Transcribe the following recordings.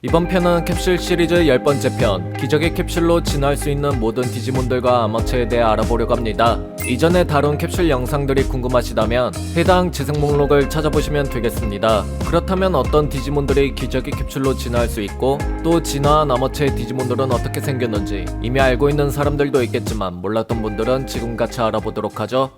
이번 편은 캡슐 시리즈 10번째 편, 기적의 캡슐로 진화할 수 있는 모든 디지몬들과 아머체에 대해 알아보려고 합니다. 이전에 다룬 캡슐 영상들이 궁금하시다면 해당 재생 목록을 찾아보시면 되겠습니다. 그렇다면 어떤 디지몬들이 기적의 캡슐로 진화할 수 있고, 또 진화한 아머체의 디지몬들은 어떻게 생겼는지 이미 알고 있는 사람들도 있겠지만 몰랐던 분들은 지금 같이 알아보도록 하죠.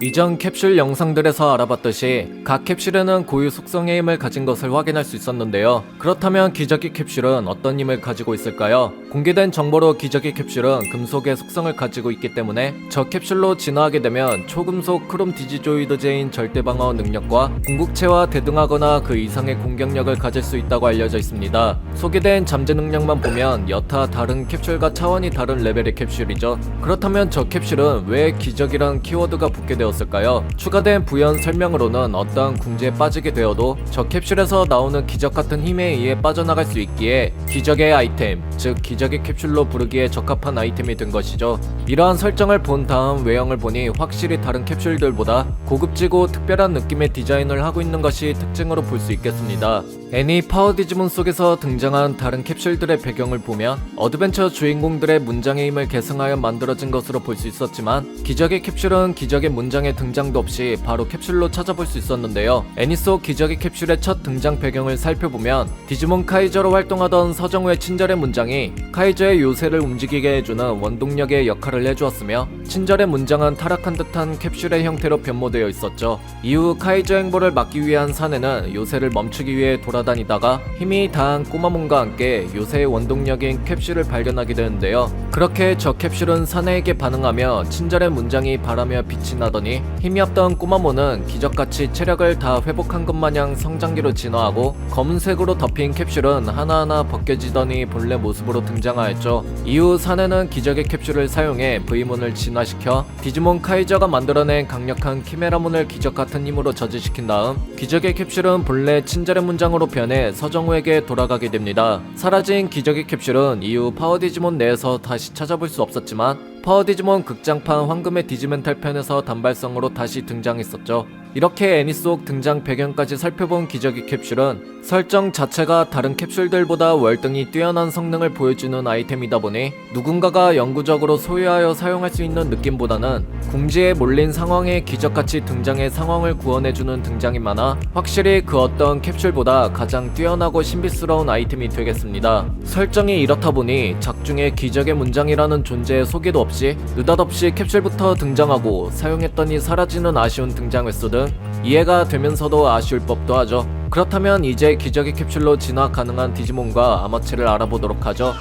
이전 캡슐 영상들에서 알아봤듯이 각 캡슐에는 고유 속성의 힘을 가진 것을 확인할 수 있었는데요. 그렇다면 기적의 캡슐은 어떤 힘을 가지고 있을까요? 공개된 정보로 기적의 캡슐은 금속의 속성을 가지고 있기 때문에 저 캡슐로 진화하게 되면 초금속 크롬 디지조이드제인 절대방어 능력과 궁극체와 대등하거나 그 이상의 공격력을 가질 수 있다고 알려져 있습니다. 소개된 잠재 능력만 보면 여타 다른 캡슐과 차원이 다른 레벨의 캡슐이죠. 그렇다면 저 캡슐은 왜 기적이란 키워드가 붙게 되었을까요? 추가된 부연 설명으로는 어떠한 궁지에 빠지게 되어도 저 캡슐에서 나오는 기적 같은 힘에 의해 빠져나갈 수 있기에 기적의 아이템, 즉 기적의 캡슐로 부르기에 적합한 아이템이 된 것이죠. 이러한 설정을 본 다음 외형을 보니 확실히 다른 캡슐들보다 고급지고 특별한 느낌의 디자인을 하고 있는 것이 특징으로 볼 수 있겠습니다. 애니 파워 디지몬 속에서 등장한 다른 캡슐들의 배경을 보면 어드벤처 주인공들의 문장의 힘을 계승하여 만들어진 것으로 볼 수 있었지만 기적의 캡슐은 기적의 문장의 등장도 없이 바로 캡슐로 찾아볼 수 있었는데요. 애니 속 기적의 캡슐의 첫 등장 배경을 살펴보면 디지몬 카이저로 활동하던 서정우의 친절의 문장이 카이저의 요새를 움직이게 해주는 원동력의 역할을 해주었으며, 친절의 문장은 타락한 듯한 캡슐의 형태로 변모되어 있었죠. 이후 카이저 행보를 막기 위한 사내는 요새를 멈추기 위해 돌아다니다가 힘이 다한 꼬마몬과 함께 요새의 원동력인 캡슐을 발견하게 되는데요. 그렇게 저 캡슐은 사내에게 반응하며 친절의 문장이 바라며 빛이 나더니 힘이 없던 꼬마몬은 기적같이 체력을 다 회복한 것 마냥 성장기로 진화하고 검은색으로 덮인 캡슐은 하나하나 벗겨지더니 본래 모습으로 등장하였죠. 이후 사내는 기적의 캡슐을 사용해 V문을 진화시켜 디지몬 카이저가 만들어낸 강력한 키메라문을 기적같은 힘으로 저지시킨 다음 기적의 캡슐은 본래 친절의 문장으로 변해 서정우에게 돌아가게 됩니다. 사라진 기적의 캡슐은 이후 파워 디지몬 내에서 다시 찾아볼 수 없었지만 파워 디지몬 극장판 황금의 디지멘탈 편에서 단발성으로 다시 등장했었죠. 이렇게 애니 속 등장 배경까지 살펴본 기적의 캡슐은 설정 자체가 다른 캡슐들보다 월등히 뛰어난 성능을 보여주는 아이템이다 보니 누군가가 영구적으로 소유하여 사용할 수 있는 느낌보다는 궁지에 몰린 상황에 기적같이 등장해 상황을 구원해주는 등장이 많아 확실히 그 어떤 캡슐보다 가장 뛰어나고 신비스러운 아이템이 되겠습니다. 설정이 이렇다 보니 작중에 기적의 문장이라는 존재의 소개도 없이 느닷없이 캡슐부터 등장하고 사용했더니 사라지는 아쉬운 등장 횟수 등 이해가 되면서도 아쉬울 법도 하죠. 그렇다면 이제 기적의 캡슐로 진화 가능한 디지몬과 아머체를 알아보도록 하죠.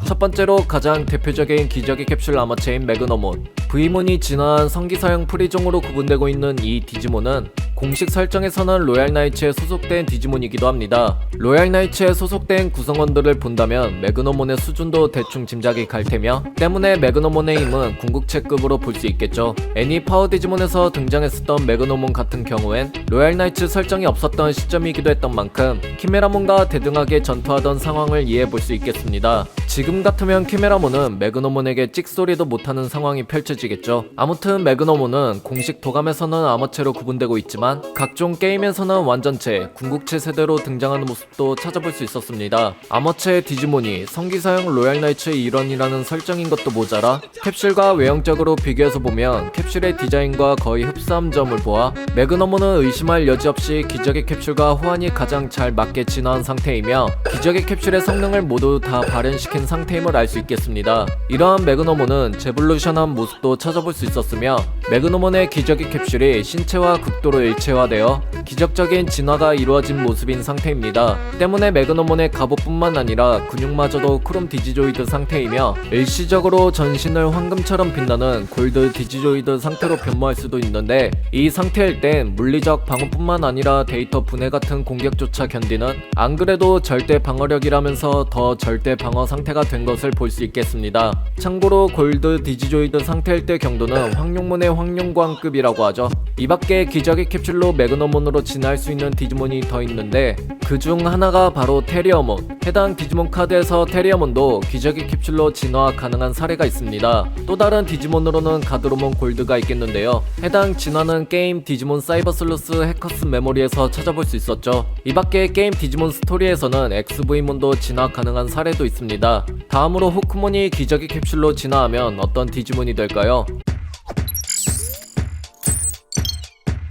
첫 번째로 가장 대표적인 기적의 캡슐 아머체인 매그너몬. V문이 진화한 성기사형 프리종으로 구분되고 있는 이 디지몬은 공식 설정에서는 로얄 나이츠에 소속된 디지몬이기도 합니다. 로얄 나이츠에 소속된 구성원들을 본다면 매그너몬의 수준도 대충 짐작이 갈 테며, 때문에 매그너몬의 힘은 궁극체급으로 볼 수 있겠죠. 애니 파워 디지몬에서 등장했었던 매그너몬 같은 경우엔 로얄 나이츠 설정이 없었던 시점이기도 했던 만큼 키메라몬과 대등하게 전투하던 상황을 이해해 볼 수 있겠습니다. 지금 같으면 키메라몬은 매그너몬에게 찍소리도 못하는 상황이 펼쳐지겠죠. 아무튼 매그너몬은 공식 도감에서는 아머체로 구분되고 있지만 각종 게임에서는 완전체, 궁극체 세대로 등장하는 모습도 찾아볼 수 있었습니다. 아머체 디지몬이 성기사형 로얄 나이츠의 일원이라는 설정인 것도 모자라 캡슐과 외형적으로 비교해서 보면 캡슐의 디자인과 거의 흡사한 점을 보아 매그너몬은 의심할 여지 없이 기적의 캡슐과 호환이 가장 잘 맞게 진화한 상태이며 기적의 캡슐의 성능을 모두 다 발현시킨 상태임을 알 수 있겠습니다. 이러한 매그너몬은 제볼루션한 모습도 찾아볼 수 있었으며, 매그너몬의 기적의 캡슐이 신체와 극도로 일체화되어 기적적인 진화가 이루어진 모습인 상태입니다. 때문에 매그너몬의 갑옷뿐만 아니라 근육마저도 크롬 디지조이드 상태이며 일시적으로 전신을 황금처럼 빛나는 골드 디지조이드 상태로 변모할 수도 있는데, 이 상태일 땐 물리적 방어뿐만 아니라 데이터 분해 같은 공격조차 견디는 안 그래도 절대 방어력이라면서 더 절대 방어 상태가 된 것을 볼 수 있겠습니다. 참고로 골드 디지조이드 상태일 때 경도는 황룡문의 황룡광급이라고 하죠. 이 밖에 기저귀 캡슐로 매그너몬으로 진화할 수 있는 디지몬이 더 있는데 그 중 하나가 바로 테리어몬. 해당 디지몬 카드에서 테리어몬도 기저귀 캡슐로 진화 가능한 사례가 있습니다. 또 다른 디지몬으로는 가드로몬 골드가 있겠는데요. 해당 진화는 게임 디지몬 사이버슬루스 해커스 메모리에서 찾아볼 수 있었죠. 이 밖에 게임 디지몬 스토리에서는 XV몬도 진화 가능한 사례도 있습니다. 다음으로 호크몬이 기저귀 캡슐로 진화하면 어떤 디지몬이 될까요?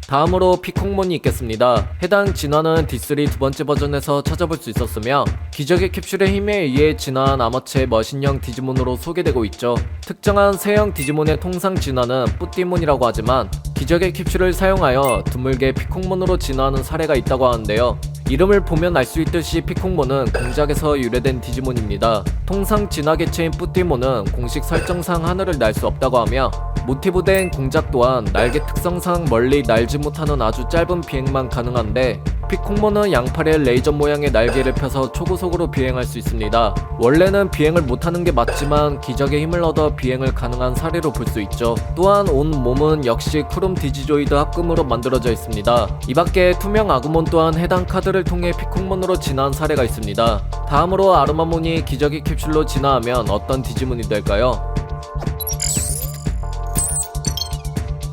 다음으로 피콩몬이 있겠습니다. 해당 진화는 D3 두 번째 버전에서 찾아볼 수 있었으며 기저귀 캡슐의 힘에 의해 진화한 아머체의 머신형 디지몬으로 소개되고 있죠. 특정한 세형 디지몬의 통상 진화는 뿌띠몬이라고 하지만 기저귀 캡슐을 사용하여 드물게 피콩몬으로 진화하는 사례가 있다고 하는데요. 이름을 보면 알 수 있듯이 피콩몬은 공작에서 유래된 디지몬입니다. 통상 진화 개체인 뿌띠몬은 공식 설정상 하늘을 날 수 없다고 하며 모티브된 공작 또한 날개 특성상 멀리 날지 못하는 아주 짧은 비행만 가능한데 피콩몬은 양팔에 레이저 모양의 날개를 펴서 초고속으로 비행할 수 있습니다. 원래는 비행을 못하는 게 맞지만 기적의 힘을 얻어 비행을 가능한 사례로 볼 수 있죠. 또한 온 몸은 역시 크롬 디지조이드 합금으로 만들어져 있습니다. 이 밖에 투명 아구몬 또한 해당 카드를 통해 피콩몬으로 진화한 사례가 있습니다. 다음으로 아르마몬이 기저귀 캡슐로 진화하면 어떤 디지몬이 될까요?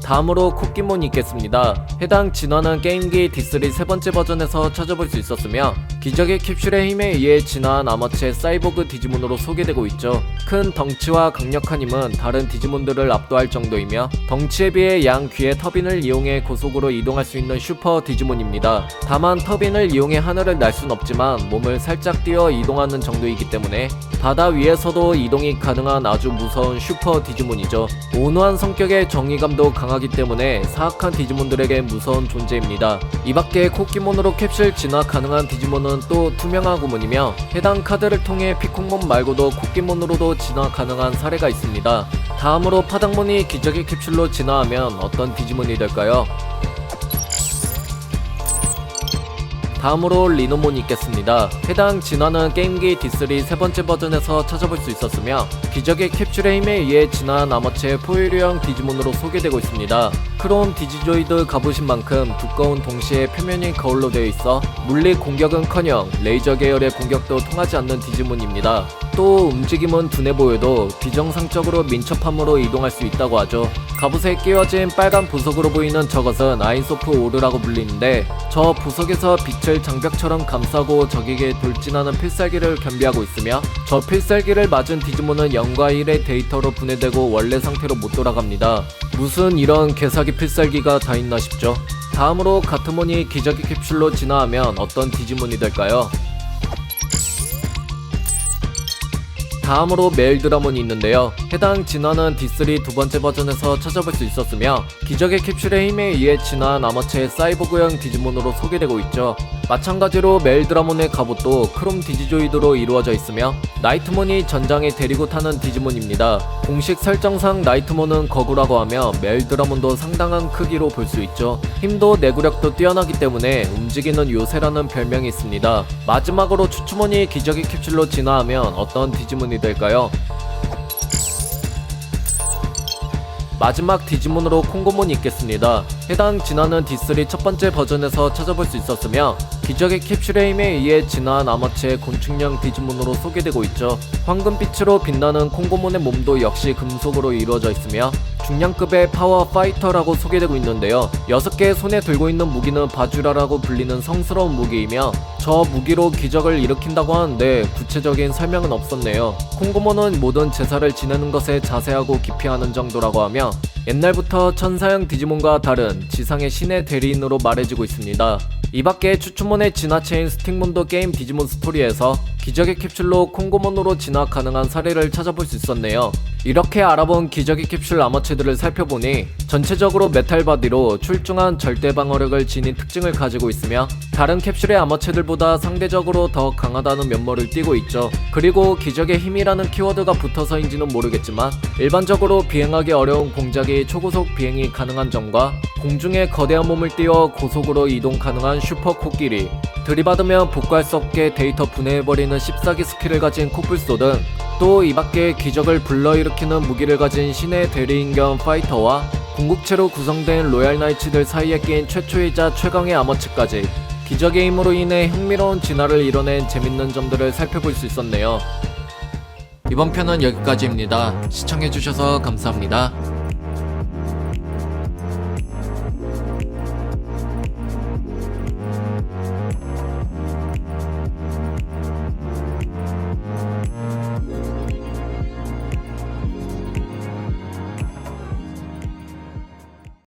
다음으로 코끼몬이 있겠습니다. 해당 진화는 게임기 D3 세 번째 버전에서 찾아볼 수 있었으며 기저귀 캡슐의 힘에 의해 진화한 아머체 사이보그 디지몬으로 소개되고 있죠. 큰 덩치와 강력한 힘은 다른 디지몬들을 압도할 정도이며 덩치에 비해 양 귀의 터빈을 이용해 고속으로 이동할 수 있는 슈퍼 디지몬입니다. 다만 터빈을 이용해 하늘을 날 순 없지만 몸을 살짝 띄어 이동하는 정도이기 때문에 바다 위에서도 이동이 가능한 아주 무서운 슈퍼 디지몬이죠. 온화한 성격의 정의감도 강하기 때문에 사악한 디지몬들에게 무서운 존재입니다. 이 밖에 코끼몬으로 캡슐 진화 가능한 디지몬은 또 투명아구몬이며 해당 카드를 통해 피콩몬 말고도 코끼몬으로도 진화 가능한 사례가 있습니다. 다음으로 파당몬이 기저귀 캡슐로 진화하면 어떤 디지몬이 될까요? 다음으로 리노몬이 있겠습니다. 해당 진화는 게임기 D3 세 번째 버전에서 찾아볼 수 있었으며 기저귀 캡슐의 힘에 의해 진화한 아머체의 포유류형 디지몬으로 소개되고 있습니다. 크롬 디지조이드 갑옷인 만큼 두꺼운 동시에 표면이 거울로 되어 있어 물리 공격은커녕 레이저 계열의 공격도 통하지 않는 디지몬입니다. 또 움직임은 둔해 보여도 비정상적으로 민첩함으로 이동할 수 있다고 하죠. 갑옷에 끼워진 빨간 부석으로 보이는 저것은 아인소프 오르라고 불리는데 저 부석에서 빛을 장벽처럼 감싸고 적에게 돌진하는 필살기를 겸비하고 있으며 저 필살기를 맞은 디지몬은 0과 1의 데이터로 분해되고 원래 상태로 못 돌아갑니다. 무슨 이런 개사기 필살기가 다 있나 싶죠. 다음으로 가트몬이 기저귀 캡슐로 진화하면 어떤 디지몬이 될까요? 다음으로 메일드라몬이 있는데요. 해당 진화는 D3 두 번째 버전에서 찾아볼 수 있었으며 기적의 캡슐의 힘에 의해 진화한 아머체의 사이보그형 디지몬으로 소개되고 있죠. 마찬가지로 메일드라몬의 갑옷도 크롬 디지조이드로 이루어져 있으며 나이트몬이 전장에 데리고 타는 디지몬입니다. 공식 설정상 나이트몬은 거구라고 하며 메일드라몬도 상당한 크기로 볼 수 있죠. 힘도 내구력도 뛰어나기 때문에 움직이는 요새라는 별명이 있습니다. 마지막으로 추추몬이 기저귀 캡슐로 진화하면 어떤 디지몬이 될까요? 마지막 디지몬으로 콩고몬이 있겠습니다. 해당 진화는 D3 첫 번째 버전에서 찾아볼 수 있었으며 기적의 캡슐의 힘에 의해 진화한 아머체의 곤충형 디지몬으로 소개되고 있죠. 황금빛으로 빛나는 콩고몬의 몸도 역시 금속으로 이루어져 있으며 중량급의 파워 파이터라고 소개되고 있는데요. 6개의 손에 들고 있는 무기는 바주라라고 불리는 성스러운 무기이며 저 무기로 기적을 일으킨다고 하는데 구체적인 설명은 없었네요. 콩고몬은 모든 제사를 지내는 것에 자세하고 기피하는 정도라고 하며 옛날부터 천사형 디지몬과 다른 지상의 신의 대리인으로 말해지고 있습니다. 이 밖에 추추몬의 진화체인 스틱몬도 게임 디지몬 스토리에서 기적의 캡슐로 콩고몬으로 진화 가능한 사례를 찾아볼 수 있었네요. 이렇게 알아본 기적의 캡슐 아머체들을 살펴보니 전체적으로 메탈 바디로 출중한 절대 방어력을 지닌 특징을 가지고 있으며 다른 캡슐의 아머체들보다 상대적으로 더 강하다는 면모를 띠고 있죠. 그리고 기적의 힘이라는 키워드가 붙어서인지는 모르겠지만 일반적으로 비행하기 어려운 공작이 초고속 비행이 가능한 점과 공중에 거대한 몸을 띄워 고속으로 이동 가능한 슈퍼 코끼리, 들이받으면 복구할 수 없게 데이터 분해해버리는 씹사기 스킬을 가진 코뿔소 등 또 이밖에 기적을 불러일으키는 무기를 가진 신의 대리인 겸 파이터와 궁극체로 구성된 로얄 나이츠들 사이에 끼인 최초이자 최강의 아머츠까지 기적의 힘으로 인해 흥미로운 진화를 이뤄낸 재밌는 점들을 살펴볼 수 있었네요. 이번 편은 여기까지입니다. 시청해주셔서 감사합니다.